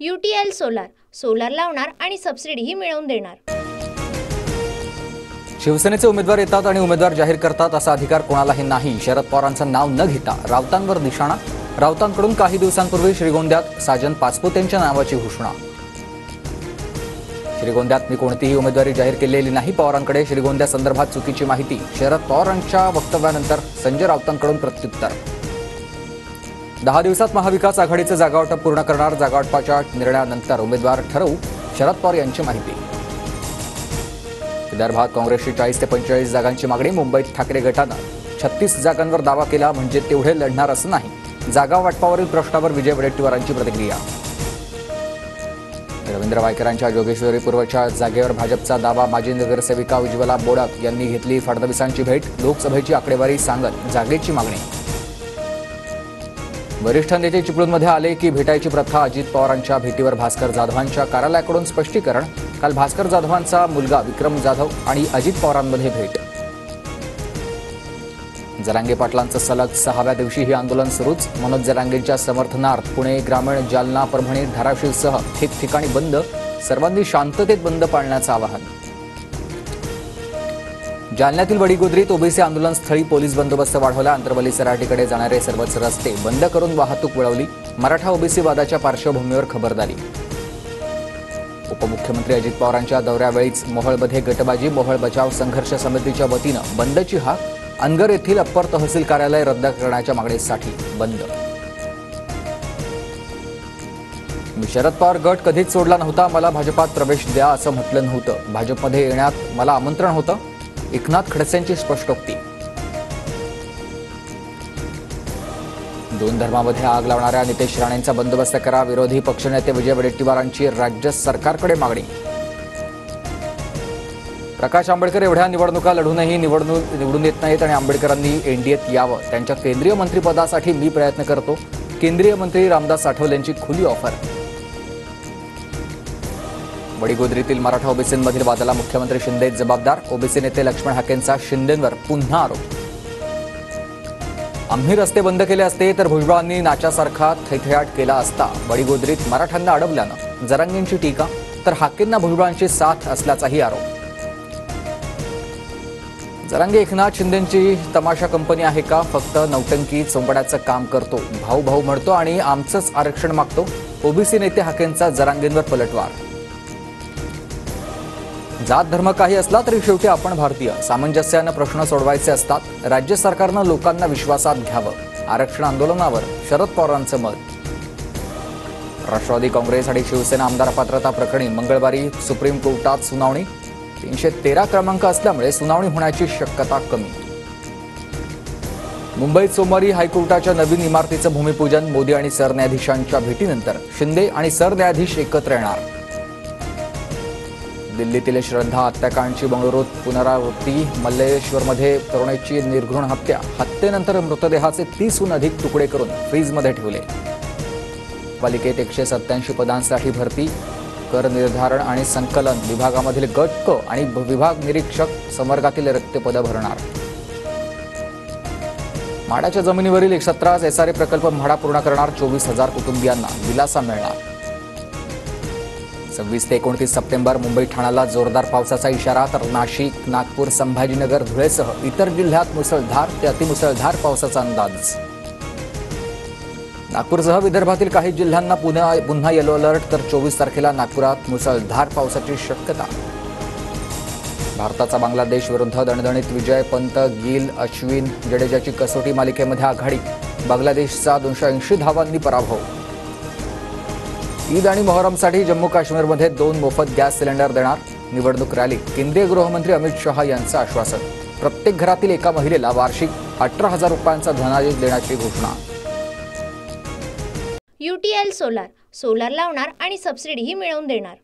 UTL solar लावणार आणि सबसिडीही मिळवून देणार। शिवसेनेचे उमेदवार येतात आणि उमेदवार जाहीर करतात असा अधिकार कोणालाही नाही। शरद पवारांचं नाव न घेता राऊतांवर निशाणा। राऊतांकडून काही दिवसांपूर्वी श्रीगोंद्यात साजन पाचपुते यांच्या नावाची घोषणा। श्रीगोंद्यात मी कोणतीही उमेदवारी जाहीर केलेली नाही। पवारांकडे श्रीगोंद्या संदर्भात चुकीची माहिती। शरद पवारांच्या वक्तव्यानंतर संजय राऊतांकडून प्रत्युत्तर। 10 दिवसात महाविकास आघाडीचे जागावाटप पूर्ण करणार। जागावाटपाच्या निर्णयानंतर उमेदवार ठरवू, शरद पवार यांची माहिती। विदर्भात काँग्रेसची 40 ते 45 जागांची मागणी। मुंबईत ठाकरे गटानं 36 जागांवर दावा केला, म्हणजे तेवढे लढणार असं नाही। जागा वाटपावरील प्रश्नावर विजय वडेट्टीवारांची प्रतिक्रिया। रवींद्र वायकरांच्या जोगेश्वरी पूर्वच्या जागेवर भाजपचा दावा। माजी नगरसेविका उज्ज्वला बोडक यांनी घेतली फडणवीसांची भेट। लोकसभेची आकडेवारी सांगत जागेची मागणी। वरिष्ठ नेते चिपळूणमध्ये आले की भेटायची प्रथा। अजित पवारांच्या भेटीवर भास्कर जाधवांच्या कार्यालयाकडून स्पष्टीकरण। काल भास्कर जाधवांचा मुलगा विक्रम जाधव आणि अजित पवारांमध्ये भेट। जरांगे पाटलांचं सलग 6व्या दिवशीही आंदोलन सुरूच। मनोज जरांगेंच्या समर्थनार्थ पुणे, ग्रामीण, जालना, परभणी, धाराशिवसह ठिकठिकाणी बंद। सर्वांनी शांततेत बंद पाळण्याचं आवाहन। जालन्यातील वडीगोद्रीत ओबीसी आंदोलनस्थळी पोलीस बंदोबस्त वाढवला। अंतरवली सराटीकडे जाणारे सर्वच रस्ते बंद करून वाहतूक वळवली। मराठा ओबीसी वादाच्या पार्श्वभूमीवर खबरदारी। उपमुख्यमंत्री अजित पवारांच्या दौऱ्यावेळीच मोहोळमध्ये गटबाजी। मोहोळ बचाव संघर्ष समितीच्या वतीनं बंदची हाक। अनगर येथील अप्पर तहसील कार्यालय रद्द करण्याच्या मागणीसाठी बंद। मी शरद पवार गट कधीच सोडला नव्हता। मला भाजपात प्रवेश द्या असं म्हटलं नव्हतं। भाजपमध्ये येण्यात मला आमंत्रण होतं। एकनाथ खडसेंची स्पष्टोक्ती। दोन धर्मामध्ये आग लावणाऱ्या नितेश राणेंचा बंदोबस्त करा। विरोधी पक्षनेते विजय वडेट्टीवारांची राज्य सरकारकडे मागणी। प्रकाश आंबेडकर एवढ्या निवडणुका लढूनही निवडून येत नाहीत आणि आंबेडकरांनी एनडीएत यावं। त्यांच्या केंद्रीय मंत्रिपदासाठी मी प्रयत्न करतो। केंद्रीय मंत्री रामदास आठवले यांची खुली ऑफर। वडीगोद्रीतील मराठा ओबीसींमधील वादाला मुख्यमंत्री शिंदे जबाबदार। ओबीसी नेते लक्ष्मण हाकेंचा शिंदेंवर पुन्हा आरोप। आम्ही रस्ते बंद केले असते तर भुजबळांनी नाच्यासारखा थैथयाट केला असता। वडीगोद्रीत मराठ्यांना अडवल्यानं जरांगेंची टीका, तर हाकेंना भुजबळांची साथ असल्याचाही आरोप। जरांगे एकनाथ शिंदेंची तमाशा कंपनी आहे का? फक्त नौटंकी चोंबण्याचं काम करतो। भाऊ भाऊ म्हणतो आणि आमचंच आरक्षण मागतो। ओबीसी नेते हाकेंचा जरांगेंवर पलटवार। जात धर्म काही असला तरी शेवटी आपण भारतीय। सामंजस्यानं प्रश्न सोडवायचे असतात। राज्य सरकारनं लोकांना विश्वासात घ्यावं। आरक्षण आंदोलनावर शरद पवारांचं मत। राष्ट्रवादी काँग्रेस आणि शिवसेना आमदार पात्रता प्रकरणी मंगळवारी सुप्रीम कोर्टात सुनावणी। 313 क्रमांक असल्यामुळे सुनावणी होण्याची शक्यता कमी। मुंबईत सोमवारी हायकोर्टाच्या नवीन इमारतीचं भूमिपूजन। मोदी आणि सरन्यायाधीशांच्या भेटीनंतर शिंदे आणि सरन्यायाधीश एकत्र येणार। दिल्लीतील श्रद्धा हत्याकांडची बंगळुरूत पुनरावृत्ती। मल्लेश्वरमध्ये तरुणीची निर्घृण हत्या। हत्येनंतर मृतदेहाचे 30हून अधिक तुकडे करून फ्रीजमध्ये ठेवले। पालिकेत 187 पदांसाठी भरती। कर निर्धारण आणि संकलन विभागामधील गट क आणि विभाग निरीक्षक संवर्गातील रिक्त पदं भरणार। म्हाडाच्या जमिनीवरील 117 एसआरए प्रकल्प म्हाडा पूर्ण करणार। 24,000 कुटुंबियांना दिलासा मिळणार। 26 ते 29 सप्टेंबर मुंबई ठाण्याला जोरदार पावसाचा इशारा। तर नाशिक, नागपूर, संभाजीनगर, धुळेसह इतर जिल्ह्यात मुसळधार ते अतिमुसळधार पावसाचा अंदाज। नागपूरसह विदर्भातील काही जिल्ह्यांना पुन्हा येलो अलर्ट। तर 24 तारखेला नागपुरात मुसळधार पावसाची शक्यता। भारताचा बांगलादेश विरुद्ध दणदणीत विजय। पंत, गिल, अश्विन, जडेजाची कसोटी मालिकेमध्ये आघाडी। बांगलादेशचा 280 धावांनी पराभव। ईद आणि मोहरमसाठी जम्मू काश्मीरमध्ये 2 मोफत गॅस सिलेंडर देणार। निवडणूक रॅलीत केंद्रीय गृहमंत्री अमित शहा यांचं आश्वासन। प्रत्येक घरातील एका महिलेला वार्षिक 18,000 रुपयांचा धनादेश देण्याची घोषणा। UTL सोलार लावणार आणि सबसिडीही मिळवून देणार।